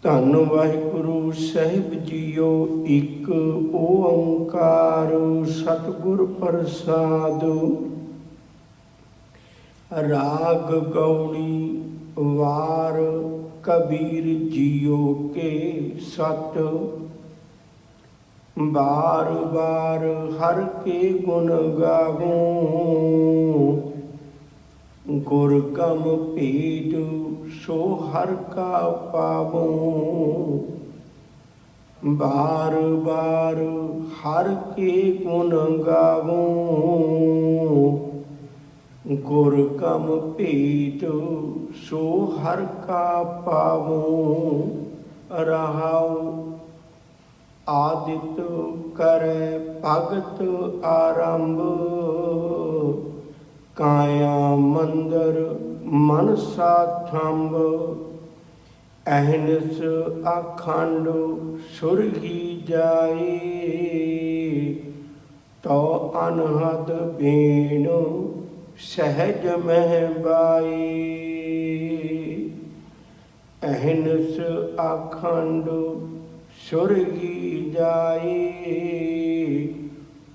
ਧੰਨ ਵਾਹਿਗੁਰੂ ਸਾਹਿਬ ਜੀਓ। ਇੱਕ ਓੰਕਾਰ ਸਤਿਗੁਰ ਪ੍ਰਸਾਦ। ਰਾਗ ਗੌੜੀ ਵਾਰ ਕਬੀਰ ਜੀਓ ਕੇ ਸਤ। ਬਾਰ ਬਾਰ ਹਰ ਕੇ ਗੁਣ ਗਾਵੋ। ਗੁਰ ਕਮ ਭੇਦ ਸੋ ਹਰ ਕਾ ਪਾਵੋ। ਬਾਰ ਬਾਰ ਹਰ ਕੇ ਗੁਣ ਗਾਵੋ। ਗੁਰ ਕਮ ਭੇਦ ਸੋ ਹਰ ਕਾ ਪਾਵੋ। ਰਹਾਉ ਆਦਿਤ ਕਰੈ ਭਗਤ ਆਰੰਭ। ਕਾਇਆ ਮੰਦਰ ਮਨਸਾ ਥੰਬ। ਅਹਨਿਸ ਅਖੰਡ ਸੁਰਗੀ ਜਾਏ। ਤੋ ਅਨਹਦ ਬੀਣ ਸਹਿਜ ਮਹਿ ਬਾਈ। ਅਹਨਿਸ ਅਖੰਡ ਸੁਰਗੀ ਜਾਏ।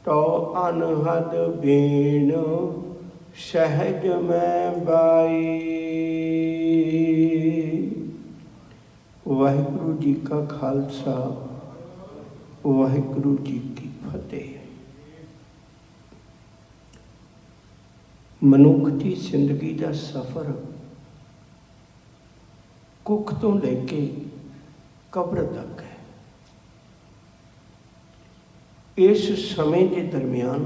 ਤੋ ਅਨਹਦ ਬੀਣ ਸਹਿਜ ਮੈਂ ਬਾਈ। ਵਾਹਿਗੁਰੂ ਜੀ ਕਾ ਖਾਲਸਾ, ਵਾਹਿਗੁਰੂ ਜੀ ਕੀ ਫਤਿਹ। ਮਨੁੱਖ ਦੀ ਜ਼ਿੰਦਗੀ ਦਾ ਸਫ਼ਰ ਕੁੱਖ ਤੋਂ ਲੈ ਕੇ ਕਬਰ ਤੱਕ ਹੈ। ਇਸ ਸਮੇਂ ਦੇ ਦਰਮਿਆਨ,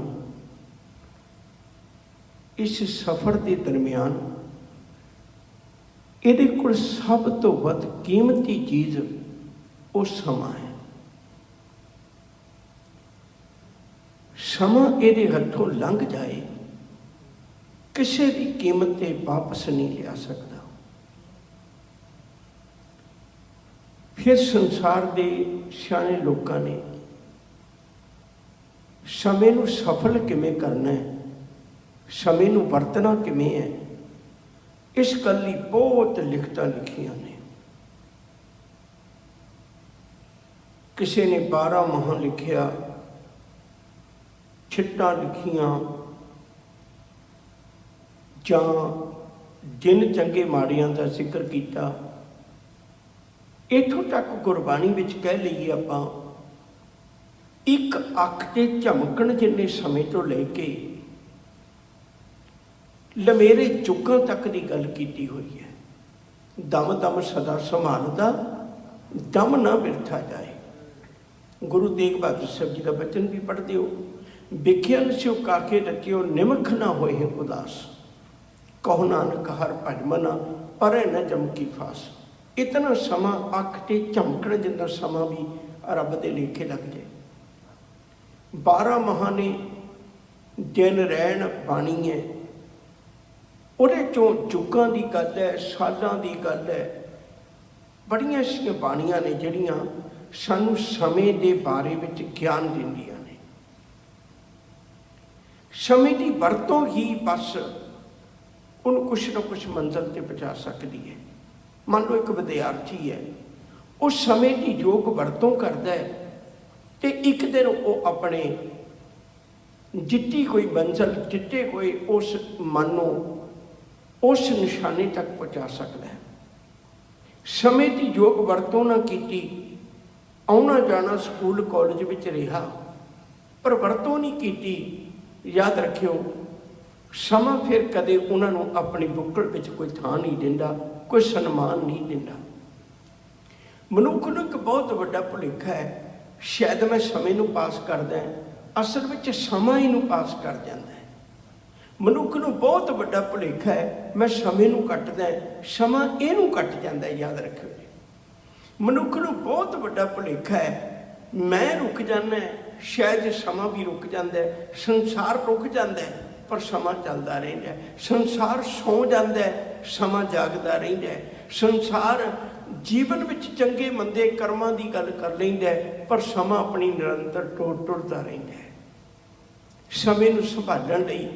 ਇਸ ਸਫ਼ਰ ਦੇ ਦਰਮਿਆਨ ਇਹਦੇ ਕੋਲ ਸਭ ਤੋਂ ਵੱਧ ਕੀਮਤੀ ਚੀਜ਼ ਉਹ ਸਮਾਂ ਹੈ। ਸਮਾਂ ਇਹਦੇ ਹੱਥੋਂ ਲੰਘ ਜਾਏ, ਕਿਸੇ ਵੀ ਕੀਮਤ ਤੇ ਵਾਪਸ ਨਹੀਂ ਲਿਆ ਸਕਦਾ। ਫਿਰ ਸੰਸਾਰ ਦੇ ਸਿਆਣੇ ਲੋਕਾਂ ਨੇ ਸਮੇਂ ਨੂੰ ਸਫਲ ਕਿਵੇਂ ਕਰਨਾ ਹੈ, ਸਮੇਂ ਨੂੰ ਵਰਤਣਾ ਕਿਵੇਂ ਹੈ, ਇਸ ਗੱਲ ਲਈ ਬਹੁਤ ਲਿਖਤਾਂ ਲਿਖੀਆਂ ਨੇ। ਕਿਸੇ ਨੇ 12 ਮਾਹ ਲਿਖਿਆ, ਛਿੱਟਾਂ ਲਿਖੀਆਂ, ਜਾਂ ਦਿਨ ਚੰਗੇ ਮਾੜਿਆਂ ਦਾ ਜ਼ਿਕਰ ਕੀਤਾ। ਇੱਥੋਂ ਤੱਕ ਗੁਰਬਾਣੀ ਵਿੱਚ ਕਹਿ ਲਈਏ ਆਪਾਂ, ਇੱਕ ਅੱਖ ਤੇ ਝਮਕਣ ਜਿੰਨੇ ਸਮੇਂ ਤੋਂ ਲੈ ਕੇ ਲਮੇਰੇ ਚੁੱਕਾਂ ਤੱਕ ਦੀ ਗੱਲ ਕੀਤੀ ਹੋਈ ਹੈ। ਦਮ ਦਮ ਸਦਾ ਸੰਭਾਲਦਾ, ਦਮ ਨਾ ਬਿਰਥਾ ਜਾਏ। ਗੁਰੂ ਤੇਗ ਬਹਾਦਰ ਸਾਹਿਬ ਜੀ ਦਾ ਬਚਨ ਵੀ ਪੜ੍ਹਦੇ ਹੋ, ਵਿਖਿਆਨ ਸਿਓ ਕਾਕੇ ਰਚਿਓ ਨਿਮਖ ਨਾ ਹੋਏ ਉਦਾਸ। ਕਹੋ ਨਾਨਕ ਹਰ ਭਜ ਮਨਾ ਪਰੇ ਨ ਚਮਕੀ ਫਾਸ। ਇਤਨਾ ਸਮਾਂ ਅੱਖ ਤੇ ਝਮਕਣ ਜਿੰਨਾ ਸਮਾਂ ਵੀ ਰੱਬ ਦੇ ਲੇਖੇ ਲੱਗ ਜਾਏ। 12 ਮਾਹਾਂ ਨੇ ਦਿਨ ਰਹਿਣ ਬਾਣੀ ਹੈ, ਉਹਦੇ ਚੋਂ ਚੁੱਕਾਂ ਦੀ ਗੱਲ ਹੈ, ਸਾਲਾਂ ਦੀ ਗੱਲ ਹੈ। ਬੜੀਆਂ ਐਸੀਆਂ ਬਾਣੀਆਂ ਨੇ ਜਿਹੜੀਆਂ ਸਾਨੂੰ ਸਮੇਂ ਦੇ ਬਾਰੇ ਵਿੱਚ ਗਿਆਨ ਦਿੰਦੀਆਂ ਨੇ। ਸਮੇਂ ਦੀ ਵਰਤੋਂ ਹੀ ਬਸ ਉਹਨੂੰ ਕੁਛ ਨਾ ਕੁਛ ਮੰਜ਼ਿਲ 'ਤੇ ਪਹੁੰਚਾ ਸਕਦੀ ਹੈ। ਮੰਨ ਲਓ ਇੱਕ ਵਿਦਿਆਰਥੀ ਹੈ, ਉਹ ਸਮੇਂ ਦੀ ਯੋਗ ਵਰਤੋਂ ਕਰਦਾ ਹੈ ਅਤੇ ਇੱਕ ਦਿਨ ਉਹ ਆਪਣੇ ਜਿੱਤੀ ਕੋਈ ਮੰਜ਼ਿਲ, ਜਿੱਤੇ ਕੋਈ ਉਸ ਮਨ ਨੂੰ ਉਸ ਨਿਸ਼ਾਨੇ ਤੱਕ ਪਹੁੰਚਾ ਸਕਦਾ ਹੈ। ਸਮੇਂ ਦੀ ਯੋਗ ਵਰਤੋਂ ਨਾ ਕੀਤੀ, ਆਉਣਾ ਜਾਣਾ ਸਕੂਲ ਕਾਲਜ ਵਿੱਚ ਰਿਹਾ, ਪਰ ਵਰਤੋਂ ਨਹੀਂ ਕੀਤੀ, ਯਾਦ ਰੱਖਿਓ ਸਮਾਂ ਫਿਰ ਕਦੇ ਉਹਨਾਂ ਨੂੰ ਆਪਣੀ ਬੁੱਕਲ ਵਿੱਚ ਕੋਈ ਥਾਂ ਨਹੀਂ ਦਿੰਦਾ, ਕੋਈ ਸਨਮਾਨ ਨਹੀਂ ਦਿੰਦਾ। ਮਨੁੱਖ ਨੂੰ ਇੱਕ ਬਹੁਤ ਵੱਡਾ ਭੁਲੇਖਾ ਹੈ, ਸ਼ਾਇਦ ਮੈਂ ਸਮੇਂ ਨੂੰ ਪਾਸ ਕਰਦਾ, ਅਸਲ ਵਿੱਚ ਸਮਾਂ ਇਹਨੂੰ ਪਾਸ ਕਰ ਜਾਂਦਾ ਹੈ। ਮਨੁੱਖ ਨੂੰ ਬਹੁਤ ਵੱਡਾ ਭੁਲੇਖਾ ਹੈ, ਮੈਂ ਸਮੇਂ ਨੂੰ ਕੱਟਦਾ, ਸਮਾਂ ਇਹਨੂੰ ਕੱਟ ਜਾਂਦਾ। ਯਾਦ ਰੱਖਿਓ ਜੀ, ਮਨੁੱਖ ਨੂੰ ਬਹੁਤ ਵੱਡਾ ਭੁਲੇਖਾ ਹੈ, ਮੈਂ ਰੁਕ ਜਾਂਦਾ, ਸ਼ਾਇਦ ਸਮਾਂ ਵੀ ਰੁਕ ਜਾਂਦਾ, ਸੰਸਾਰ ਰੁਕ ਜਾਂਦਾ, ਪਰ ਸਮਾਂ ਚੱਲਦਾ ਰਹਿੰਦਾ। ਸੰਸਾਰ ਸੌਂ ਜਾਂਦਾ, ਸਮਾਂ ਜਾਗਦਾ ਰਹਿੰਦਾ। ਸੰਸਾਰ ਜੀਵਨ ਵਿੱਚ ਚੰਗੇ ਮੰਦੇ ਕਰਮਾਂ ਦੀ ਗੱਲ ਕਰ ਲੈਂਦਾ, ਪਰ ਸਮਾਂ ਆਪਣੀ ਨਿਰੰਤਰ ਟੁਰਦਾ ਰਹਿੰਦਾ। ਸਮੇਂ ਨੂੰ ਸੰਭਾਲਣ ਲਈ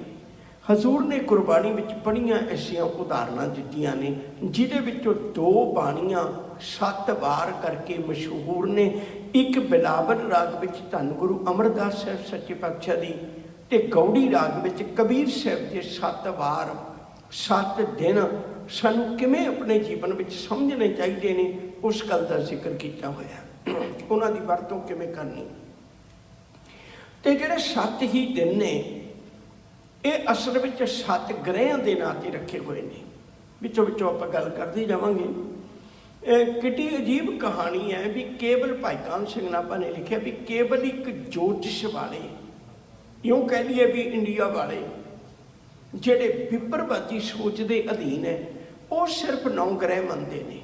ਹਜ਼ੂਰ ਨੇ ਗੁਰਬਾਣੀ ਵਿੱਚ ਬੜੀਆਂ ਐਸੀਆਂ ਉਦਾਹਰਨਾਂ ਦਿੱਤੀਆਂ ਨੇ, ਜਿਹਦੇ ਵਿੱਚੋਂ 2 ਬਾਣੀਆਂ 7 ਵਾਰ करके मशहूर ने। एक बिलावल राग विच धन गुरु अमरदास साहब सच्चे पातशाह दी ते गौड़ी राग विच कबीर साहब के 7 वार 7 दिन सानू किवें अपने जीवन विच समझने चाहिए ने, उस गल का जिक्र किया होया। उन्हां दी वरतों किवें करनी। ते जिहड़े 7 ही दिन ने ये असल में 7 ग्रहां के नां ते रखे हुए हैं। विचों विचों आपां गल करते जावांगे। कितनी अजीब कहानी है भी केवल भाई कान सिंह नाभा ने लिखा भी केवल एक ज्योतिष वाले, यूँ कह लिए भी इंडिया वाले जिहड़े विपरवादी सोच के अधीन है, वो सिर्फ 9 ग्रह मनते हैं।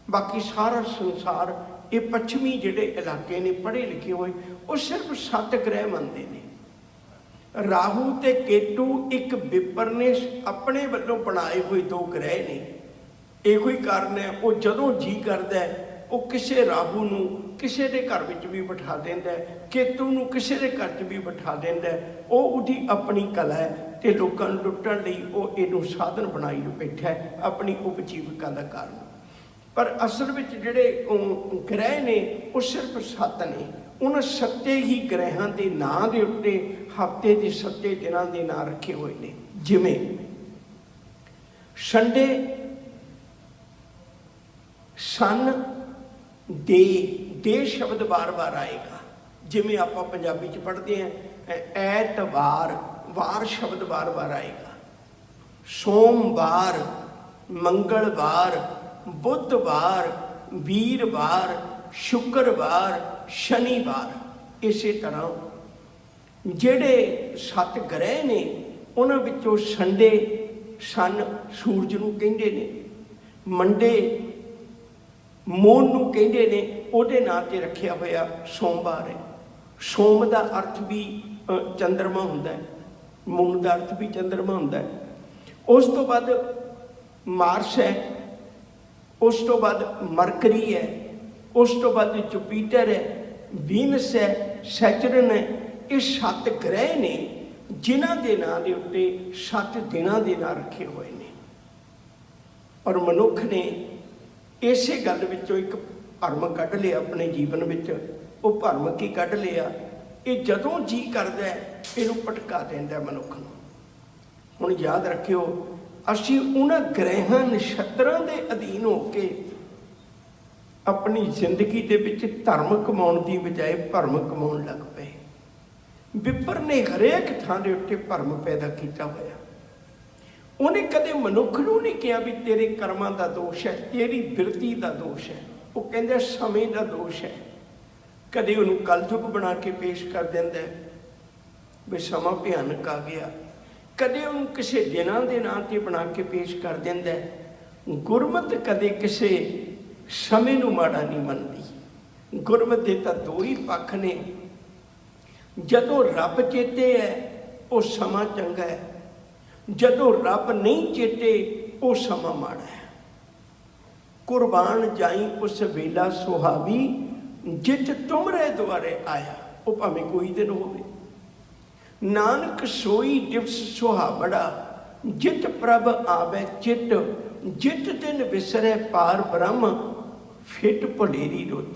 बाकी सारा संसार ये पश्चिमी जिहड़े इलाके ने पढ़े लिखे हुए वो सिर्फ 7 ग्रह मनते हैं। राहू ते केतु एक विपर ने अपने वालों बनाए हुए 2 ग्रह ने। ਇਹੋ ਹੀ ਕਾਰਨ ਹੈ ਉਹ ਜਦੋਂ ਜੀ ਕਰਦਾ ਉਹ ਕਿਸੇ ਰਾਹੂ ਨੂੰ ਕਿਸੇ ਦੇ ਘਰ ਵਿੱਚ ਵੀ ਬਿਠਾ ਦਿੰਦਾ, ਕੇਤੂ ਨੂੰ ਕਿਸੇ ਦੇ ਘਰ 'ਚ ਵੀ ਬਿਠਾ ਦਿੰਦਾ। ਉਹ ਉਹਦੀ ਆਪਣੀ ਕਲਾ ਹੈ ਤੇ ਲੋਕਾਂ ਨੂੰ ਲੁੱਟਣ ਲਈ ਉਹ ਇਹਨੂੰ ਸਾਧਨ ਬਣਾਈ ਬੈਠਾ ਹੈ ਆਪਣੀ ਉਪਜੀਵਿਕਾ ਦਾ ਕਾਰਨ। ਪਰ ਅਸਲ ਵਿੱਚ ਜਿਹੜੇ ਗ੍ਰਹਿ ਨੇ ਉਹ ਸਿਰਫ 7 ਨੇ। ਉਹਨਾਂ 7 ਹੀ ਗ੍ਰਹਿਆਂ ਦੇ ਨਾਂ ਦੇ ਉੱਤੇ ਹਫ਼ਤੇ ਦੇ 7 ਦਿਨਾਂ ਦੇ ਨਾਂ ਰੱਖੇ ਹੋਏ ਨੇ। ਜਿਵੇਂ ਸੰਡੇ सन दे शब्द बार बार आएगा। जिमें आप पंजाबी च पढ़ते हैं ऐतवार, वार शब्द बार बार आएगा। सोमवार, मंगलवार, बुधवार, वीरवार, शुक्रवार, शनिवार। इस तरह जेड़े 7 ग्रह ने उन्हां विचों संडे सन सूरज नूं कहिंदे ने, मंडे मून नूं कहिंदे ने, उहदे नां ते रखिया होया सोमवार है। सोम का अर्थ भी चंद्रमा हुंदा है, मून का अर्थ भी चंद्रमा हुंदा है। उस तो बाद मार्स है, उस तो बाद मरकरी है, उस तो बाद जुपीटर है, वीनस है, सैचरन है। ये 7 ग्रह ने जिन्हां दे नां दे उत्ते 7 दिनां दे नां रखे हुए ने। और मनुख ने इसे गल विचों एक भरम कढ़ लिया अपने जीवन में। वो भरम की कढ़ लिया, ये जदों जी करता है इनू भटका देंदा मनुख नूं। हुण याद रखियो असीं उन्हां ग्रहां नक्षत्रां दे अधीन हो के अपनी जिंदगी दे विच धर्म कमाउण दी बजाय भरम कमाउण लग पए। विपर ने हरेक थां दे उत्ते भरम पैदा किया होया। उन्हें कदे मनुख नूं नहीं कहा भी तेरे कर्मां दा दोष है, तेरी बिरती दा दोष है। वो कहंदा समय दा दोष है। कदे उन्होंने कलयुग बना के पेश कर देंदा भी समा भयानक आ गया। कदे उन्होंने किसी दिनां दे नां ते बना के पेश कर देंदा। गुरमत कदे किसी समय नूं माड़ा नहीं मनदी। गुरमत दे तां 2 ही पक्ष ने। जदों रब चेते है वो समा चंगा है, जदों रब नहीं चेते वो समा माड़ा है। कुर्बान जाई उस वेला सुहावी जित तुमरे द्वारे आया। वो भावें कोई दिन होवे। नानक सोई दिवस सुहावड़ा जित प्रभ आवे चित। जित दिन विसरे पार ब्रह्म फिट भलेरी रुत।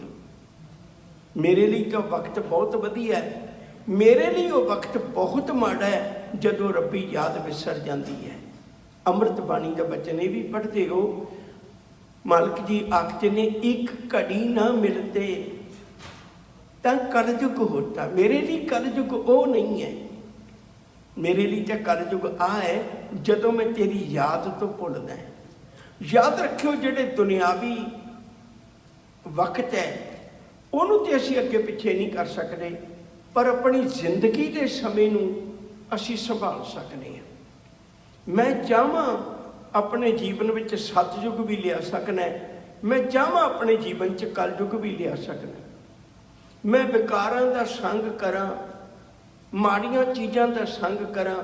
मेरे लिए तो वक्त बहुत वधिया है, मेरे लिए वो वक्त बहुत माड़ा है जदों रब्बी याद विसर जाती है। अमृत बाणी का बचन ये भी पढ़ते हो, मालिक जी आखते ने एक घड़ी ना मिलते तां कलयुग होता। मेरे लिए कलयुग वो नहीं है। मेरे लिए तो कलयुग आ है जदों मैं तेरी याद तो भुलदा है। याद रखियो जिहड़े दुनियावी वक्त है उन्होंने तो असीं अगे पिछे नहीं कर सकते, पर अपनी जिंदगी के समय नूं असीं संभाल सकते हैं। मैं चाहां अपने जीवन में सतयुग भी लिया सकना है, मैं चाहां अपने जीवन च कलयुग भी लिया सकना। मैं विकारां दा संग करां, माड़ियां चीज़ां दा संग करां,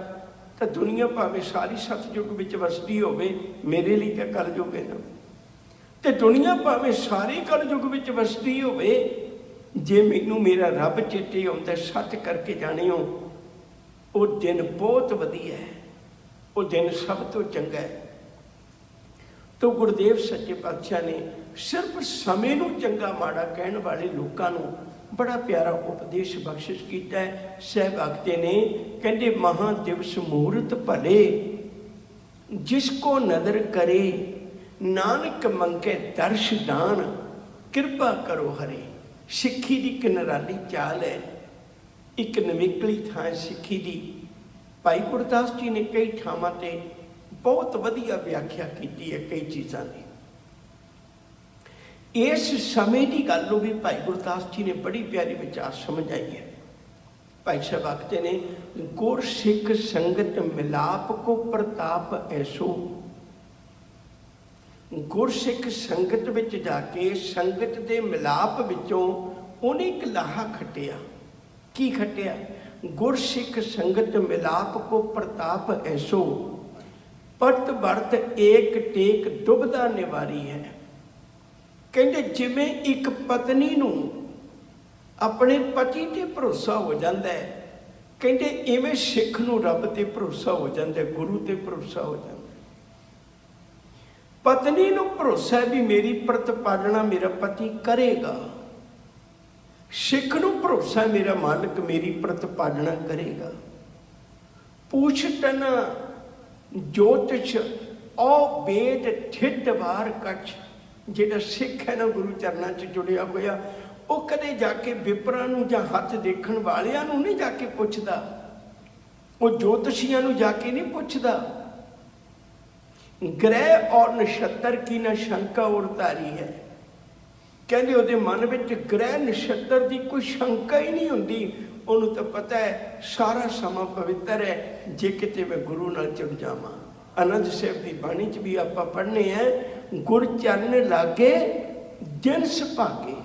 तो दुनिया भावें सारी सतयुग विच वसदी होवे, मेरे लिए तो कलयुग है ना। तो दुनिया भावें सारी कलयुग विच वसदी होवे, जे मैनू मेरा रब चेते आउंदा सच करके जाने हो, वो दिन बहुत वधिया है, वो दिन सब तो चंगा है। तो गुरुदेव सच्चे पातशाह ने सिर्फ समय नूं चंगा माड़ा कहण वाले लोकां नूं बड़ा प्यारा उपदेश बख्शिश किया है। सहब आखते ने कहते महा दिवस मुहूर्त भले जिसको नदर करे नानक मंगे दर्श दान कृपा करो हरे। सिੱਖੀ ਦੀ ਇੱਕ ਨਿਰਾਲੀ ਚਾਲ है, एक नवेकली थां सिੱਖੀ ਦੀ। भाई गुरदास जी ने कई थावां ते बहुत वधिया व्याख्या की है कई चीज़ों की। इस समय की गल भी भाई गुरदास जी ने बड़ी प्यारी विचार समझाई है। भाई साहब आखते ने गुर सिख संगत मिलाप को प्रताप ऐसो। गुर सिख संगत विच जाके संगत के मिलाप विचों उन्हें एक लाहा खटिया। की खटिया? गुर सिख संगत मिलाप को प्रताप ऐसो पट वर्त एक टेक दुबदा निवारी है। कहते जिमें एक पत्नी नूं अपने पति ते भरोसा हो जाता है, कहते इवें सिख नूं रब ते भरोसा हो जाता है, गुरु ते भरोसा हो जाता है। पत्नी नूं भरोसा है भी मेरी प्रतिपालना मेरा पति करेगा, सिख नूं भरोसा है मेरा मालिक मेरी प्रतिपालना करेगा। पूछ टना ज्योतिष औ वेद ठिठ वार कछ। जिहड़ा सिख है ना गुरु चरणों च जुड़िया होया, वो कदे जाके विपरां नूं जां हथ देखण वालियां नूं नहीं जाके पुछदा, वो ज्योतिषियां नूं जाके नहीं पुछदा। ग्रह और नक्षत्र की न शंका उड़तारी है। कहते उहदे मन विच ग्रह नक्षत्र की कोई शंका ही नहीं हुंदी। उन्होंने तो पता है सारा समा पवित्र है, जे किते मैं गुरु नाल जुड़ जावां। आनंद साहिब की बाणी च भी आपां पढ़ने हैं, गुर चरण लागे दिन सुभागे।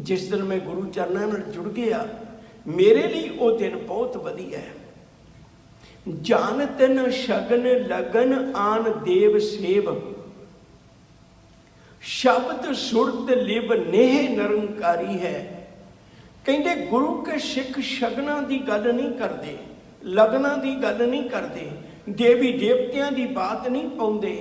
जिस दिन मैं गुरु चरणों नाल जुड़ गया मेरे लिए वो दिन बहुत वधिया है। जानत न शगन लगन आन देव सेव शब्द सुरत लिब नेह निरंकारी है। कहते गुरु के सिख शगना की गल नहीं करते, लगना की गल नहीं करते, देवी देवतियां की बात नहीं पाउंदे।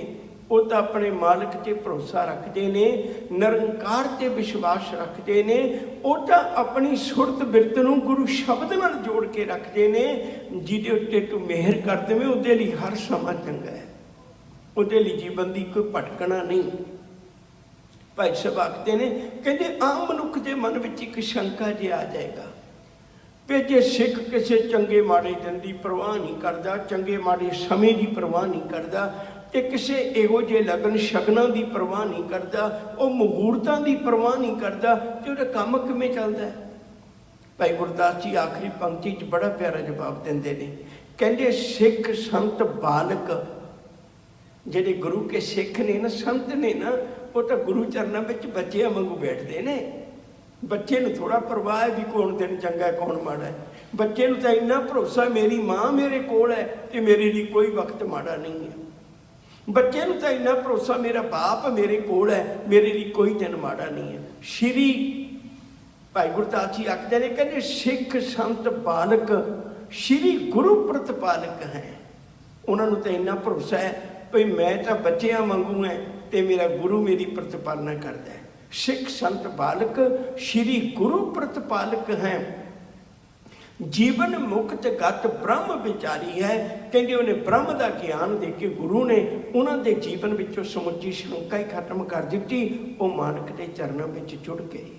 वो तो अपने मालिक ते भरोसा रखते ने, निरंकार ते विश्वास रखते ने। वो तो अपनी सुरत बिरत नूं गुरु शब्द नाल जोड़ के रखते ने। जिहदे उत्ते तू मेहर कर देवें उहदे लई हर समा चंगा है, उहदे लई जीवन की कोई भटकना नहीं। भाई साहब आखते ने कहते आम मनुख के मन में एक शंका जी आ जाएगा भी जे सिख किसी चंगे माड़े दिन की परवाह नहीं करता, चंगे माड़े समय की परवाह नहीं करता, तो किसी इहो जे लगन शगना की परवाह नहीं करता, वो मुहूर्तों की परवाह नहीं करता, तो वह काम किवें चलता है। भाई गुरदास जी आखिरी पंक्ति च बड़ा प्यारा जवाब देंदे ने। कहते सिख संत बालक जिहड़े गुरु के सिख ने ना, संत ने ना, वो तो गुरु चरणों में बच्चों वांगू बैठते हैं। बच्चे नूं थोड़ा परवाह है भी कौन दिन चंगा है कौन माड़ा है। बच्चे नूं तो इन्ना भरोसा मेरी माँ मेरे कोल है तो मेरे लिए कोई वक्त माड़ा नहीं है। बच्चे नूं तो इन्ना भरोसा मेरा बाप मेरे कोल है, मेरे लिए कोई दिन माड़ा नहीं है। श्री भाई गुरदास जी आखते हैं कहते सिख संत बालक श्री गुरु प्रतिपालक हैं। उन्होंने तो इन्ना भरोसा है भाई मैं तो बच्चों वांगू है तो मेरा गुरु मेरी प्रतिपालना करता है। सिख संत बालक श्री गुरु प्रतिपालक हैं। जीवन मुक्त गत ब्रह्म विचारी है। कहते उन्हें ब्रह्म का ज्ञान दे के गुरु ने उन्होंने जीवन विचों समुची शंका ही खत्म कर दी। वो मानक के चरणों में जुड़ गए।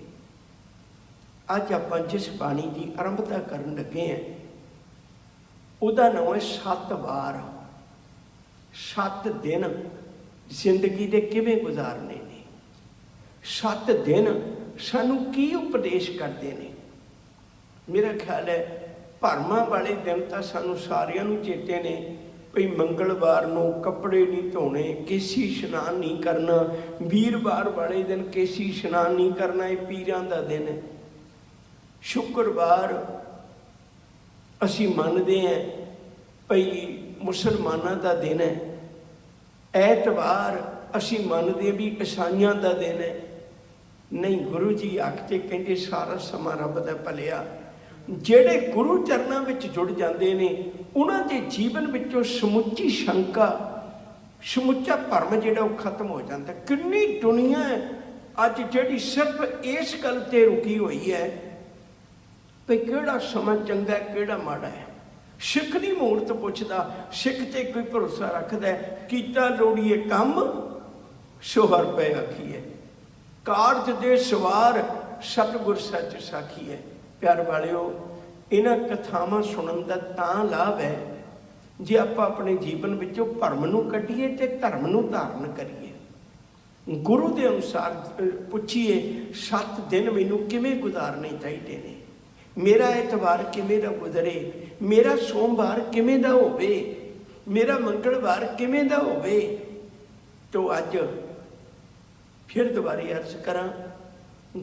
अज आप जिस बाणी की आरंभता करन लगे हैं उसका नाम है 7 वार। 7 दिन जिंदगी के किवें गुजारने ने। 7 दिन सानू की उपदेश करते हैं। मेरा ख्याल है भरमां वाले दिन तो सानू सारियां नू चेते ने भई मंगलवार नू कपड़े नहीं धोने, केसी इशनान नहीं करना, वीरवार वाले दिन केसी इशनान नहीं करना, ये पीरां दा दिन है। शुक्रवार असी मानते हैं भई मुसलमाना का दिन है। ऐतवार असी मानते भी ईसाइयां का दिन है। नहीं, गुरु जी आखते कहते सारा समा रब दा भलिया। जेड़े गुरु चरणों में जुड़ जाते हैं उन्होंने जीवन विचों समुची शंका ਸਮੁੱਚਾ ਭਰਮ ਜਿਹੜਾ ਉਹ ਖਤਮ ਹੋ ਜਾਂਦਾ। ਕਿੰਨੀ ਦੁਨੀਆ ਹੈ ਅੱਜ ਜਿਹੜੀ ਸਿਰਫ ਇਸ ਗੱਲ ਤੇ ਰੁਕੀ ਹੋਈ ਹੈ ਵੀ ਕਿਹੜਾ ਸਮਾਂ ਚੰਗਾ ਕਿਹੜਾ ਮਾੜਾ ਹੈ। ਸਿੱਖ ਨਹੀਂ ਮੂਰਤ ਪੁੱਛਦਾ, ਸਿੱਖ ਤੇ ਕੋਈ ਭਰੋਸਾ ਰੱਖਦਾ ਕੀਤਾ ਲੋੜੀਏ ਕੰਮ ਸੋ ਹਰ ਪੈ ਆਖੀਏ, ਕਾਰਜ ਦੇ ਸਵਾਰ ਸਤਿਗੁਰ ਸੱਚ ਸਾਖੀ ਹੈ। ਪਿਆਰ ਵਾਲਿਓ, ਇਹਨਾਂ ਕਥਾਵਾਂ ਸੁਣਨ ਦਾ ਤਾਂ ਲਾਭ ਹੈ ਜੇ ਆਪਾਂ ਆਪਣੇ ਜੀਵਨ ਵਿੱਚੋਂ ਭਰਮ ਨੂੰ ਕੱਢੀਏ ਤੇ ਧਰਮ ਨੂੰ ਧਾਰਨ ਕਰੀਏ। ਗੁਰੂ ਦੇ ਅਨੁਸਾਰ ਪੁੱਛੀਏ 7 ਦਿਨ ਮੈਨੂੰ ਕਿਵੇਂ ਗੁਜ਼ਾਰਨੇ ਚਾਹੀਦੇ ਨੇ, ਮੇਰਾ ਐਤਵਾਰ ਕਿਵੇਂ ਦਾ ਗੁਜ਼ਰੇ, ਮੇਰਾ ਸੋਮਵਾਰ ਕਿਵੇਂ ਦਾ ਹੋਵੇ, ਮੇਰਾ ਮੰਗਲਵਾਰ ਕਿਵੇਂ ਦਾ ਹੋਵੇ। ਤੋ ਅੱਜ ਫਿਰ ਦੁਬਾਰੇ ਅਰਜ਼ ਕਰਾਂ,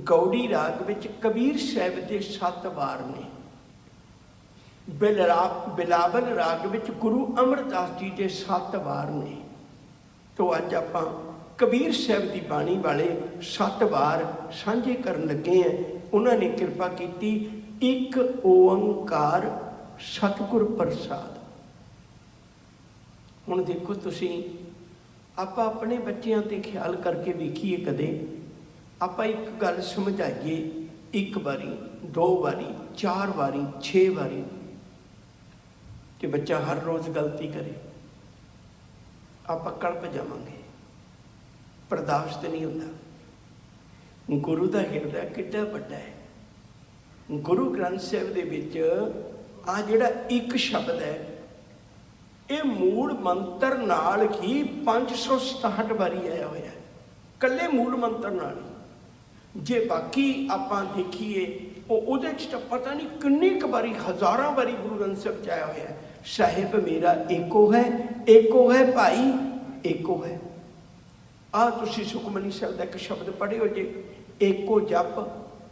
ਗੌੜੀ ਰਾਗ ਵਿੱਚ ਕਬੀਰ ਸਾਹਿਬ ਦੇ 7 ਵਾਰ ਨੇ, ਬਿਲਾਵਲ ਰਾਗ ਵਿੱਚ ਗੁਰੂ ਅਮਰਦਾਸ ਜੀ ਦੇ 7 ਵਾਰ ਨੇ। ਤੋ ਅੱਜ ਆਪਾਂ ਕਬੀਰ ਸਾਹਿਬ ਦੀ ਬਾਣੀ ਵਾਲੇ 7 ਵਾਰ ਸਾਂਝੇ ਕਰਨ ਲੱਗੇ ਹਾਂ। ਉਹਨਾਂ ਨੇ ਕਿਰਪਾ ਕੀਤੀ, ਇੱਕ ਓੰਕਾਰ ਸਤਿਗੁਰ ਪ੍ਰਸਾਦ। ਹੁਣ ਦੇਖੋ ਤੁਸੀਂ, ਆਪਾਂ ਆਪਣੇ ਬੱਚਿਆਂ ਤੇ ਖਿਆਲ ਕਰਕੇ ਵੇਖੀਏ, ਕਦੇ ਆਪਾਂ ਇੱਕ ਗੱਲ ਸਮਝਾਈਏ 1 ਵਾਰੀ 2 ਵਾਰੀ 4 ਵਾਰੀ 6 ਵਾਰੀ ਕਿ ਬੱਚਾ ਹਰ ਰੋਜ਼ ਗਲਤੀ ਕਰੇ, ਆਪਾਂ ਕਲਪ ਜਾਵਾਂਗੇ, ਬਰਦਾਸ਼ਤ ਨਹੀਂ ਹੁੰਦਾ। ਗੁਰੂ ਦਾ ਹਿਰਦਾ ਕਿੱਡਾ ਵੱਡਾ ਹੈ। ਗੁਰੂ ਗ੍ਰੰਥ ਸਾਹਿਬ ਦੇ ਵਿੱਚ ਆ ਜਿਹੜਾ ਇੱਕ ਸ਼ਬਦ ਹੈ, ਇਹ ਮੂਲ ਮੰਤਰ ਨਾਲ ਹੀ 567 ਵਾਰੀ ਆਇਆ ਹੋਇਆ ਹੈ, ਇਕੱਲੇ ਮੂਲ ਮੰਤਰ ਨਾਲ। ਜੇ ਬਾਕੀ ਆਪਾਂ ਦੇਖੀਏ ਉਹਦੇ 'ਚ ਤਾਂ ਪਤਾ ਨਹੀਂ ਕਿੰਨੀ ਕੁ ਵਾਰੀ, ਹਜ਼ਾਰਾਂ ਵਾਰੀ ਗੁਰੂ ਗ੍ਰੰਥ ਸਾਹਿਬ 'ਚ ਆਇਆ ਹੋਇਆ ਹੈ, ਸਾਹਿਬ ਮੇਰਾ ਏਕੋ ਹੈ, ਏਕੋ ਹੈ ਭਾਈ ਏਕੋ ਹੈ। ਆਹ ਤੁਸੀਂ ਸੁਖਮਨੀ ਸਾਹਿਬ ਦਾ ਇੱਕ ਸ਼ਬਦ ਪੜ੍ਹਿਓ ਜੇ, ਏਕੋ ਜਪ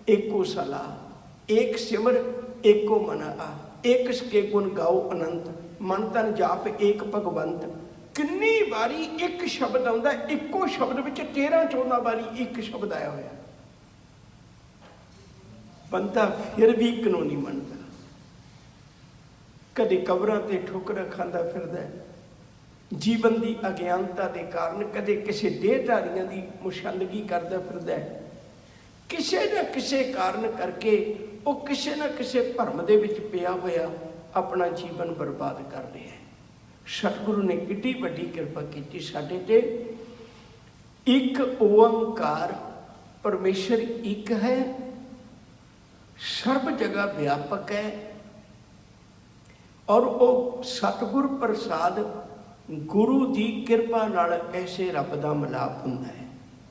ਏਕੋ ਸਲਾਹ, ਏਕ ਸਿਮਰ ਏਕੋ ਮਨ ਆ, ਏਕ ਸਕੇ ਗੁਣ ਗਾਓ ਅਨੰਤ, ਮਨ ਤਨ ਜਾਪ ਏਕ ਭਗਵੰਤ। ਕਿੰਨੀ ਵਾਰੀ ਇੱਕ ਸ਼ਬਦ ਆਉਂਦਾ, ਇੱਕੋ ਸ਼ਬਦ ਵਿੱਚ 13-14 ਵਾਰੀ ਇੱਕ ਸ਼ਬਦ ਆਇਆ ਹੋਇਆ। ਬੰਦਾ ਫਿਰ ਵੀ ਇੱਕ ਨੂੰ ਨਹੀਂ ਮੰਨਦਾ, ਕਦੇ ਕਬਰਾਂ ਤੇ ਠੋਕਰਾਂ ਖਾਂਦਾ ਫਿਰਦਾ, ਜੀਵਨ ਦੀ ਅਗਿਆਨਤਾ ਦੇ ਕਾਰਨ ਕਦੇ ਕਿਸੇ ਦੇਹਧਾਰੀਆਂ ਦੀ ਮੁਸ਼ੰਦਗੀ ਕਰਦਾ ਫਿਰਦਾ, ਕਿਸੇ ਨਾ ਕਿਸੇ ਕਾਰਨ ਕਰਕੇ ਉਹ ਕਿਸੇ ਨਾ ਕਿਸੇ ਭਰਮ ਦੇ ਵਿੱਚ ਪਿਆ ਹੋਇਆ ਆਪਣਾ ਜੀਵਨ ਬਰਬਾਦ ਕਰ ਰਿਹਾ ਹੈ। ਸਤਿਗੁਰੂ ਨੇ ਕਿੱਡੀ ਵੱਡੀ ਕਿਰਪਾ ਕੀਤੀ ਸਾਡੇ ਤੇ। ਇੱਕ ਓੰਕਾਰ ਪਰਮੇਸ਼ਰ ਇੱਕ ਹੈ, ਸਰਬ ਜਗ੍ਹਾ ਵਿਆਪਕ ਹੈ, ਔਰ ਉਹ ਸਤਿਗੁਰ ਪ੍ਰਸਾਦ ਗੁਰੂ ਦੀ ਕਿਰਪਾ ਨਾਲ ਐਸੇ ਰੱਬ ਦਾ ਮਿਲਾਪ ਹੁੰਦਾ ਹੈ,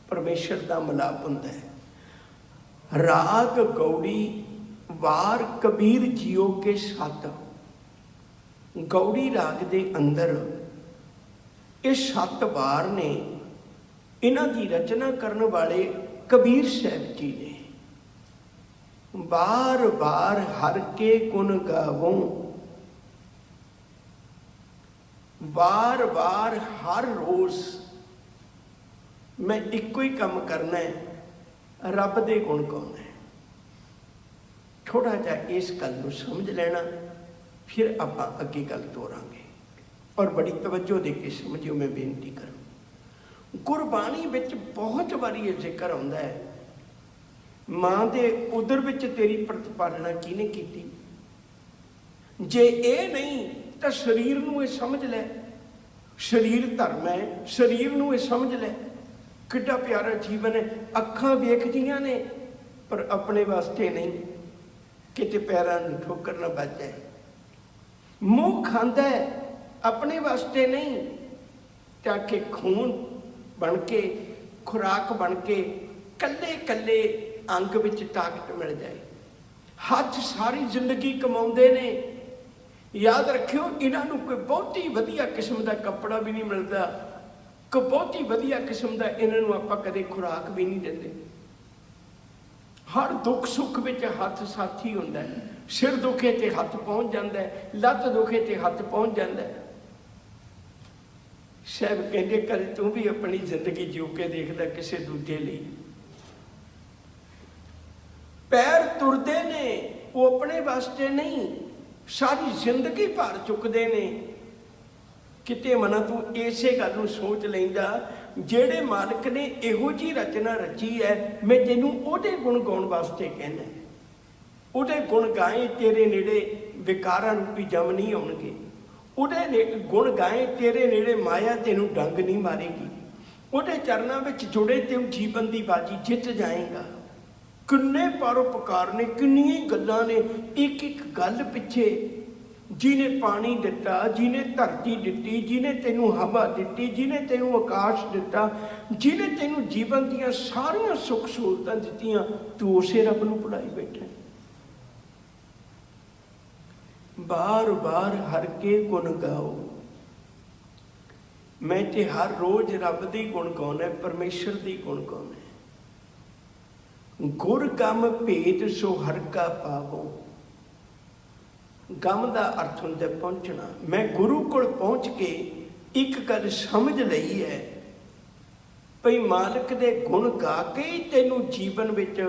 ਪਰਮੇਸ਼ਰ ਦਾ ਮਿਲਾਪ ਹੁੰਦਾ ਹੈ। ਰਾਗ ਗੌੜੀ ਵਾਰ ਕਬੀਰ ਜੀਓ ਕੇ 7, ਗੌੜੀ ਰਾਗ ਦੇ ਅੰਦਰ ਇਹ 7 ਵਾਰ ਨੇ। ਇਹਨਾਂ ਦੀ ਰਚਨਾ ਕਰਨ ਵਾਲੇ ਕਬੀਰ ਸਾਹਿਬ ਜੀ ਨੇ। ਬਾਰ ਬਾਰ ਹਰ ਕੇ ਗੁਣ ਗਾਵੋਂ, ਬਾਰ ਬਾਰ ਹਰ ਰੋਜ਼ ਮੈਂ ਇੱਕੋ ਹੀ ਕੰਮ ਕਰਨਾ ਹੈ, ਰੱਬ ਦੇ ਗੁਣ ਗਾਉਣਾ ਹੈ। ਥੋੜਾ ਜਿਹਾ ਇਸ ਗੱਲ ਨੂੰ ਸਮਝ ਲੈਣਾ, ਫਿਰ ਆਪਾਂ ਅੱਗੇ ਗੱਲ ਤੋਰਾਂਗੇ। ਔਰ ਬੜੀ ਤਵੱਜੋ ਦੇ ਕੇ ਸਮਝਿਓ, ਮੈਂ ਬੇਨਤੀ ਕਰਾਂ। ਗੁਰਬਾਣੀ ਵਿੱਚ ਬਹੁਤ ਵਾਰੀ ਇਹ ਜ਼ਿਕਰ ਆਉਂਦਾ ਹੈ, ਮਾਂ ਦੇ ਉਦਰ ਵਿੱਚ ਤੇਰੀ ਪ੍ਰਤਿਪਾਲਣਾ ਕਿਹਨੇ ਕੀਤੀ। ਜੇ ਇਹ ਨਹੀਂ ਤਾਂ ਸਰੀਰ ਨੂੰ ਇਹ ਸਮਝ ਲੈ, ਸਰੀਰ ਧਰਮ ਹੈ, ਸਰੀਰ ਨੂੰ ਇਹ ਸਮਝ ਲੈ। ਕਿੱਡਾ ਪਿਆਰਾ ਜੀਵਨ ਹੈ। ਅੱਖਾਂ ਵੇਖਦੀਆਂ ਨੇ ਪਰ ਆਪਣੇ ਵਾਸਤੇ ਨਹੀਂ, ਕਿਤੇ ਪੈਰਾਂ ਨੂੰ ਠੋਕਰ ਨਾ ਵੱਜ ਜਾਏ। ਮੂੰਹ ਖਾਂਦਾ ਆਪਣੇ ਵਾਸਤੇ ਨਹੀਂ, ਤਾਂ ਕਿ ਖੂਨ ਬਣ ਕੇ, ਖੁਰਾਕ ਬਣ ਕੇ ਕੱਲੇ ਕੱਲੇ ਅੰਗ ਵਿੱਚ ਤਾਕਤ ਮਿਲ ਜਾਏ। ਹੱਥ ਸਾਰੀ ਜ਼ਿੰਦਗੀ ਕਮਾਉਂਦੇ ਨੇ, ਯਾਦ ਰੱਖਿਓ ਇਹਨਾਂ ਨੂੰ ਕੋਈ ਬਹੁਤੀ ਵਧੀਆ ਕਿਸਮ ਦਾ ਕੱਪੜਾ ਵੀ ਨਹੀਂ ਮਿਲਦਾ, ਕੋਈ ਬਹੁਤੀ ਵਧੀਆ ਕਿਸਮ ਦਾ ਇਹਨਾਂ ਨੂੰ ਆਪਾਂ ਕਦੇ ਖੁਰਾਕ ਵੀ ਨਹੀਂ ਦਿੰਦੇ। ਹਰ ਦੁੱਖ ਸੁੱਖ ਵਿੱਚ ਹੱਥ ਸਾਥੀ ਹੁੰਦਾ ਹੈ। ਸਿਰ ਦੁਖੇ ਤੇ ਹੱਥ ਪਹੁੰਚ ਜਾਂਦਾ ਹੈ, ਲੱਤ ਦੁਖੇ ਤੇ ਹੱਥ ਪਹੁੰਚ ਜਾਂਦਾ ਹੈ। ਸਾਹਿਬ ਕਹਿੰਦੇ ਕਦੇ ਤੂੰ ਵੀ ਆਪਣੀ ਜ਼ਿੰਦਗੀ ਜਿਉ ਕੇ ਦੇਖਦਾ ਕਿਸੇ ਦੂਜੇ ਲਈ। ਪੈਰ ਤੁਰਦੇ ਨੇ ਉਹ ਆਪਣੇ ਵਾਸਤੇ ਨਹੀਂ, ਸਾਰੀ ਜ਼ਿੰਦਗੀ ਭਾਰ ਚੁੱਕਦੇ ਨੇ। किते मना तू इसे गल नूं सोच लैंदा, जेड़े मालिक ने इहो जी रचना रची है, मैं तेनू ओहदे गुण गाउण वास्ते कहना। ओहदे गुण गाए तेरे नेड़े विकारां रूपी जम नहीं आउणगे। ओहदे गुण गाए तेरे नेड़े माया तेनू डंग नहीं मारेगी। ओहदे चरनां विच जुड़े तू जीवन की बाजी जित जाएगा। किन्ने परोपकार ने, किन्नियां गल्लां ने, एक एक गल पिछे जिने पानी दिता, जिने धरती दिती, जिने तेनू हवा दिती, जिने तेनू आकाश दिता, जिने तेनू जीवन दियां सारियां सुख सहूलतां दित्तियां, तू उसे रब नूं भुलाई बैठा। बार बार हर के गुण गाओ। मैं ते हर रोज रब दी गुण गाउणा, परमेश्वर दी गुण गाउणा। गुर गम भेद सो हर का पावो। गम का अर्थ होंदा पहुँचना। मैं गुरु कोल पहुँच के एक गल समझ लई है भई मालिक दे गुण गा के ही तेनू जीवन विच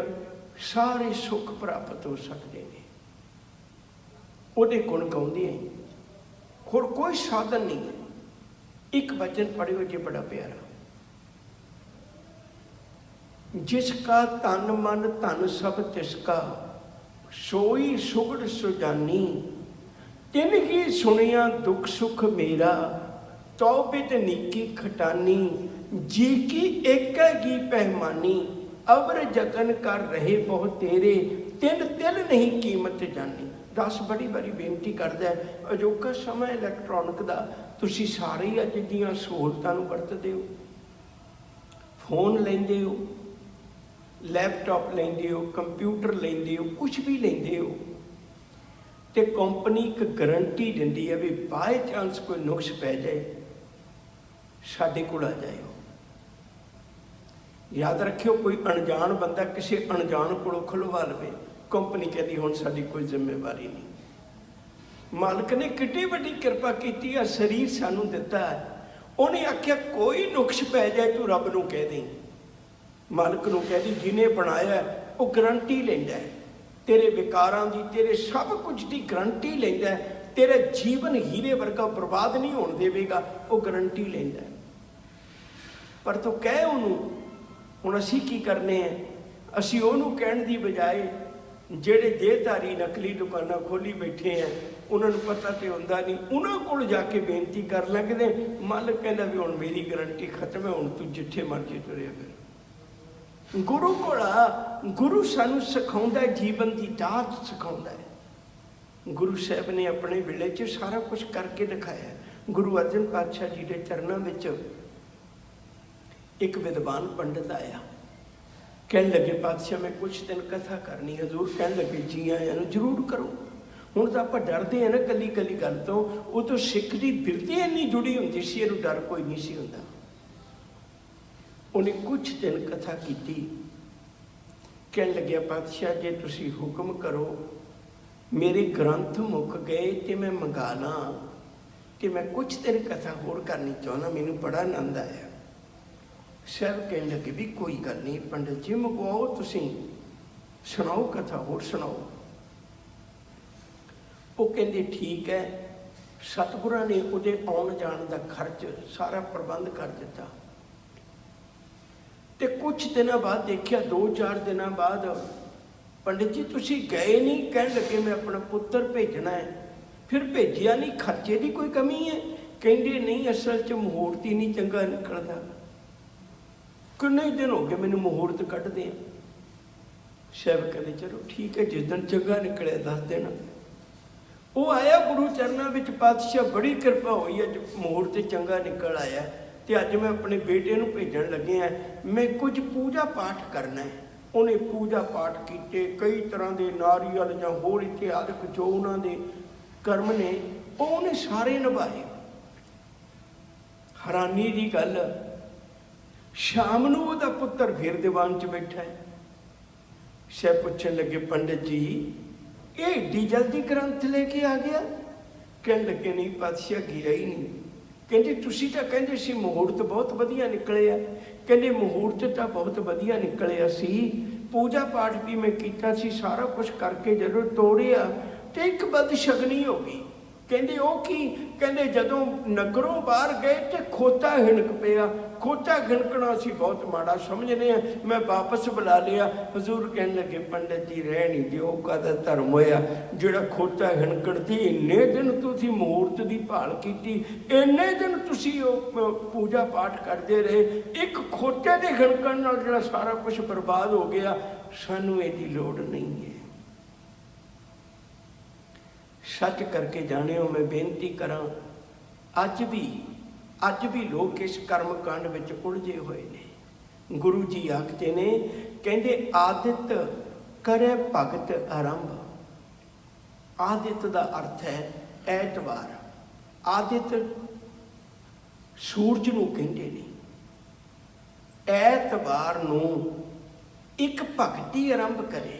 सारे सुख प्राप्त हो सकते हैं। उहदे गुण गाउंदे हैं, होर कोई साधन नहीं है। एक वचन पढ़ियो जी बड़ा प्यारा, जिसका तन मन धन सब तिसका, सोई सुगड़ सुजानी, तिन ही सुनिया दुख सुख मेरा, तो बिद नीकी खटानी, जी की एक ही पहमानी, अवर जतन कर रहे बहुत तेरे, तिन तिल नहीं कीमत जानी। दस बड़ी बड़ी बेनती करता है, अजोका समय इलैक्ट्रॉनिक का तुसी सारे ही अज दियां सहूलतां नूं वरतदे हो। फोन लेंदे हो, लैपटॉप लेंदे हो, कंप्यूटर लेंदे हो, कुछ भी लेंदे हो, तो कंपनी एक गारंटी दिंदी है भी बाय चांस कोई नुक्स पै जाए साडे कोल आ जाओ। याद रखियो, कोई अनजान बंदा किसी अनजान कोलों खुलवा लवे, कंपनी कहती हुण साडी कोई जिम्मेवारी नहीं। मालिक ने कितनी वड्डी किरपा की है, शरीर सानू दिता है। उन्हें आख्या कोई नुक्स पै जाए तू रब नूं कह दें, मालिक नूं कह दी, जिन्हें बनाया वो गारंटी लैंदा है तेरे विकारां दी, तेरे सब कुछ की गारंटी लैंदा है। तेरा जीवन हीरे वर्गा बर्बाद नहीं होने देवेगा, वो गारंटी लैंदा है। पर तू कह उन्होंने, हुण असीं की करने हैं, असीं उहनूं कहण दी बजाए ਜਿਹੜੇ देहधारी नकली दुकाना खोली बैठे हैं, उन्होंने पता तो होंदा नहीं, उन्होंने कोल जाके बेनती कर लगते, मालिक कहता भी हुण मेरी गारंटी खत्म है, हुण तू जिथे मर्जी तुरिया फिर। गुरु कोल गुरु सानू सिखाउंदा है, जीवन की दात सिखाउंदा है। गुरु साहब ने अपने वेले च सारा कुछ करके दिखाया। गुरु अर्जन पातशाह जी के चरणों में एक विद्वान पंडित आया, कहने लगे पातशाह मैं कुछ दिन कथा करनी। हजूर कहने लगे जी आया जरूर करो। हुण तो आप डरते हैं ना कली कली गल तो, वो तो सिख की बिरती इन्नी जुड़ी होंदी सी, इहनूं डर कोई नहीं सी हुंदा। उन्हें कुछ दिन कथा की, कहने लगे पातशाह जे तुसीं हुक्म करो, मेरे ग्रंथ मुक गए तो मैं मंगा ला, कि मैं कुछ दिन कथा होर करनी चाहना, मैनूं बड़ा आनंद आया। साहब कहने लगे भी कोई गल नहीं पंडित जी, मंगवाओ, तुसीं सुनाओ कथा होर सुनाओ। वो कहते ठीक है। सतगुरां ने उहदे आउण जाण दा खर्च सारा प्रबंध कर दिता। ते कुछ दिनों बाद देखिया, 2-4 दिनों बाद, पंडित जी तुसीं गए नहीं। कहने लगे मैं अपना पुत्र भेजना है। फिर भेजिया नहीं, खर्चे की कोई कमी है? कहते नहीं, असल च मुहूर्त ही नहीं चंगा निकलता। किन्ने दिन हो गए मैनूं मुहूर्त कढ़दे। साहब कहते चलो ठीक है, जिस दिन चंगा निकले दस देना। वो आया गुरु चरणों में, पातशाह बड़ी कृपा हुई है, मुहूर्त चंगा निकल आया। तो अज मैं अपने बेटे नूं भेजण लगे हैं, मैं कुछ पूजा पाठ करना है। उन्हें पूजा पाठ किए, कई तरह के नारियल जां होर इतिहासक जो उन्होंने कर्म ने उन्हें सारे निभाए। हैरानी की गल, शाम नूं उहदा पुत्र फिर दीवान च बैठा है। साहब पूछण लगे पंडित जी ये एडी जल्दी ग्रंथ लेके आ गया? कहने लगे नहीं पातशाह, गया ही नहीं। कहते तुसीं तां कहंदे सी मुहूर्त बहुत वधिया निकले आ। कहते मुहूर्त तो बहुत वधिया निकलिया सी, पूजा पाठ भी मैं कीता सी, सारा कुछ करके जदों तोड़िया तो एक बदशगनी हो गई। ਕਹਿੰਦੇ ਉਹ ਕੀ? ਕਹਿੰਦੇ ਜਦੋਂ ਨਗਰੋਂ ਬਾਹਰ ਗਏ ਤੇ ਖੋਤਾ ਹਿਣਕ ਪਿਆ। ਖੋਤਾ ਹਿਣਕਣਾ ਅਸੀਂ ਬਹੁਤ ਮਾੜਾ ਸਮਝਦੇ ਹਾਂ। ਮੈਂ ਵਾਪਸ ਬੁਲਾ ਲਿਆ। ਹਜ਼ੂਰ ਕਹਿਣ ਲੱਗੇ ਪੰਡਤ ਜੀ ਰਹਿ ਨਹੀਂ ਦਿਓ, ਕਾਹਦਾ ਧਰਮ ਹੋਇਆ ਜਿਹੜਾ ਖੋਤਾ ਹਿਣਕਣ ਦੀ? ਇੰਨੇ ਦਿਨ ਤੁਸੀਂ ਮੂਰਤ ਦੀ ਭਾਲ ਕੀਤੀ, ਇੰਨੇ ਦਿਨ ਤੁਸੀਂ ਉਹ ਪੂਜਾ ਪਾਠ ਕਰਦੇ ਰਹੇ, ਇੱਕ ਖੋਤੇ ਦੇ ਹਿਣਕਣ ਨਾਲ ਜਿਹੜਾ ਸਾਰਾ ਕੁਝ ਬਰਬਾਦ ਹੋ ਗਿਆ। ਸਾਨੂੰ ਇਹਦੀ ਲੋੜ ਨਹੀਂ ਹੈ। ਸੱਚ ਕਰਕੇ ਜਾਣਿਓ, ਮੈਂ ਬੇਨਤੀ ਕਰਾਂ, ਅੱਜ ਵੀ ਲੋਕ ਇਸ ਕਰਮ ਕਾਂਡ ਵਿੱਚ ਉਲਝੇ ਹੋਏ ਨੇ। ਗੁਰੂ ਜੀ ਆਖਦੇ ਨੇ, ਕਹਿੰਦੇ ਆਦਿਤ ਕਰੇ ਭਗਤ ਆਰੰਭ। ਆਦਿਤ ਦਾ ਅਰਥ ਹੈ ਐਤਵਾਰ। ਆਦਿਤ ਸੂਰਜ ਨੂੰ ਕਹਿੰਦੇ ਨੇ। ਐਤਵਾਰ ਨੂੰ ਇੱਕ ਭਗਤੀ ਆਰੰਭ ਕਰੇ।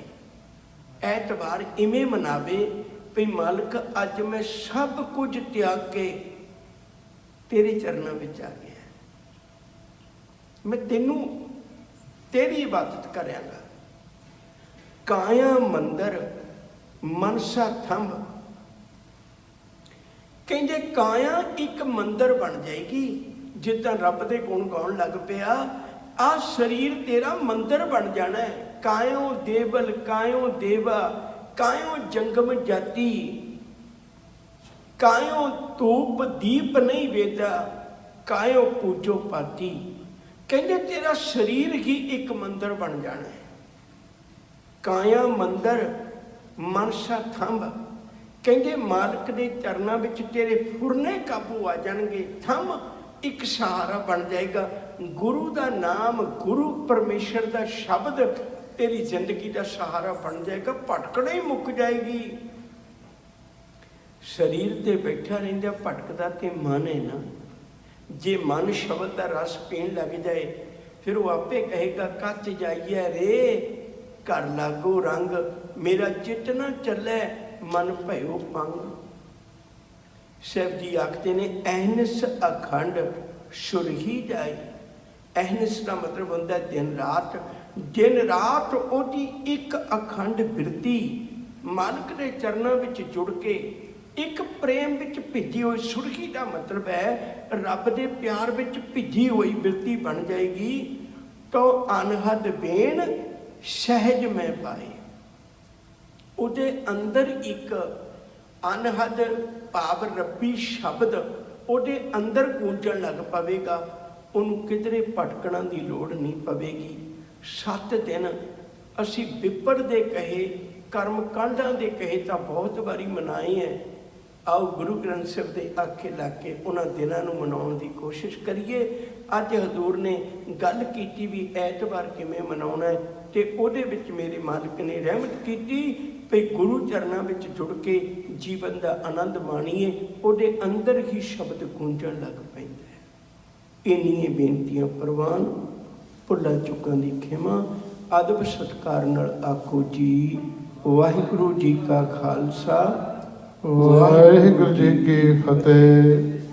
ਐਤਵਾਰ ਇਵੇਂ ਮਨਾਵੇ ਵੀ ਮਾਲਕ ਅੱਜ ਮੈਂ ਸਭ ਕੁਝ ਤਿਆਗ ਕੇ ਤੇਰੇ ਚਰਨਾਂ ਵਿੱਚ ਆ ਗਿਆ। ਮੈਂ ਤੇਰੀ ਇਬਾਦਤ ਕਰਾਂਗਾ। ਕਾਇਆ ਮੰਦਰ ਮਨਸਾ ਥੰਬ। ਕਹਿੰਦੇ ਕਾਇਆ ਇੱਕ ਮੰਦਰ ਬਣ ਜਾਏਗੀ। ਜਿੱਦਾਂ ਰੱਬ ਦੇ ਗੁਣ ਗਾਉਣ ਲੱਗ ਪਿਆ, ਆਹ ਸਰੀਰ ਤੇਰਾ ਮੰਦਰ ਬਣ ਜਾਣਾ ਹੈ। ਕਾਇਓ ਦੇਵਲ ਕਾਇਓ ਦੇਵਾ, ਕਾਇਓ ਜੰਗਮ ਜਾਤੀ, ਕਾਇਓ ਧੂਪ ਦੀਪ ਨਹੀਂ ਵੇਦਾ, ਕਾਇਓ ਪੂਜੋ ਪਾਤੀ। ਕਹਿੰਦੇ ਤੇਰਾ ਸਰੀਰ ਹੀ ਇੱਕ ਮੰਦਰ ਬਣ ਜਾਣਾ ਹੈ। ਕਾਇਆ ਮੰਦਰ ਮਨਸਾ ਥੰਬ। ਕਹਿੰਦੇ ਮਾਲਕ ਦੇ ਚਰਨਾਂ ਵਿੱਚ ਤੇਰੇ ਫੁਰਨੇ ਕਾਬੂ ਆ ਜਾਣਗੇ। ਥੰਮ ਇੱਕ ਸਹਾਰਾ ਬਣ ਜਾਏਗਾ। ਗੁਰੂ ਦਾ ਨਾਮ, ਗੁਰੂ ਪਰਮੇਸ਼ਰ ਦਾ ਸ਼ਬਦ ਤੇਰੀ ਜ਼ਿੰਦਗੀ ਦਾ ਸਹਾਰਾ ਬਣ ਜਾਏਗਾ। ਭਟਕਣਾ ਹੀ ਮੁੱਕ ਜਾਏਗੀ। ਸਰੀਰ ਤੇ ਬੈਠਾ ਰਹਿੰਦਾ ਭਟਕਦਾ ਤੇ ਮਨ ਹੈ ਨਾ। ਜੇ ਮਨ ਸ਼ਬਦ ਦਾ ਰਸ ਪੀਣ ਲੱਗ ਜਾਏ, ਫਿਰ ਉਹ ਆਪੇ ਕਹੇਗਾ ਕੱਚ ਜਾਈਏ ਰੇ ਘਰ ਲਾਗੋ ਰੰਗ, ਮੇਰਾ ਚਿੱਤ ਨਾ ਚੱਲੇ ਮਨ ਭਇਓ ਪੰਗ। ਸਾਹਿਬ ਜੀ ਆਖਦੇ ਨੇ ਅਹਨਿਸ ਅਖੰਡ ਸੁਰਹੀ ਜਾਏ। ਅਹਨਿਸ ਦਾ ਮਤਲਬ ਹੁੰਦਾ ਦਿਨ ਰਾਤ। ਦਿਨ ਰਾਤ ਉਹਦੀ ਇੱਕ ਅਖੰਡ ਬਿਰਤੀ ਮਾਲਕ ਦੇ ਚਰਨਾਂ ਵਿੱਚ ਜੁੜ ਕੇ ਇੱਕ ਪ੍ਰੇਮ ਵਿੱਚ ਭਿੱਜੀ ਹੋਈ। ਸੁਰਖੀ ਦਾ ਮਤਲਬ ਹੈ ਰੱਬ ਦੇ ਪਿਆਰ ਵਿੱਚ ਭਿੱਜੀ ਹੋਈ ਬਿਰਤੀ ਬਣ ਜਾਏਗੀ। ਤਾਂ ਅਨਹਦ ਬੇਣ ਸਹਿਜ ਮੈਂ ਪਾਏ। ਉਹਦੇ ਅੰਦਰ ਇੱਕ ਅਨਹਦ ਭਾਵ ਰੱਬੀ ਸ਼ਬਦ ਉਹਦੇ ਅੰਦਰ ਗੂੰਜਣ ਲੱਗ ਪਵੇਗਾ। ਉਹਨੂੰ ਕਿਧਰੇ ਭਟਕਣਾ ਦੀ ਲੋੜ ਨਹੀਂ ਪਵੇਗੀ। 7 ਦਿਨ ਅਸੀਂ ਵਿਪਰ ਦੇ ਕਹੇ, ਕਰਮ ਕਾਂਡਾਂ ਦੇ ਕਹੇ ਤਾਂ ਬਹੁਤ ਵਾਰੀ ਮਨਾਏ ਹੈ। ਆਓ ਗੁਰੂ ਗ੍ਰੰਥ ਸਾਹਿਬ ਦੇ ਆਖੇ ਲੱਗ ਕੇ ਉਹਨਾਂ ਦਿਨਾਂ ਨੂੰ ਮਨਾਉਣ ਦੀ ਕੋਸ਼ਿਸ਼ ਕਰੀਏ। ਅੱਜ ਹਜ਼ੂਰ ਨੇ ਗੱਲ ਕੀਤੀ ਵੀ ਐਤਵਾਰ ਕਿਵੇਂ ਮਨਾਉਣਾ ਹੈ, ਤੇ ਉਹਦੇ ਵਿੱਚ ਮੇਰੇ ਮਾਲਕ ਨੇ ਰਹਿਮਤ ਕੀਤੀ ਵੀ ਗੁਰੂ ਚਰਨਾਂ ਵਿੱਚ ਜੁੜ ਕੇ ਜੀਵਨ ਦਾ ਆਨੰਦ ਮਾਣੀਏ। ਉਹਦੇ ਅੰਦਰ ਹੀ ਸ਼ਬਦ ਗੂੰਜਣ ਲੱਗ ਪੈਂਦਾ ਹੈ। ਇੰਨੀਆਂ ਬੇਨਤੀਆਂ ਪ੍ਰਵਾਨ, ਭੁੱਲਾਂ ਚੁੱਕਾਂ ਦੀ ਖਿਮਾ, ਅਦਬ ਸਤਿਕਾਰ ਨਾਲ ਆਖੋ ਜੀ ਵਾਹਿਗੁਰੂ ਜੀ ਕਾ ਖਾਲਸਾ, ਵਾਹਿਗੁਰੂ ਜੀ ਕੀ ਫਤਿਹ।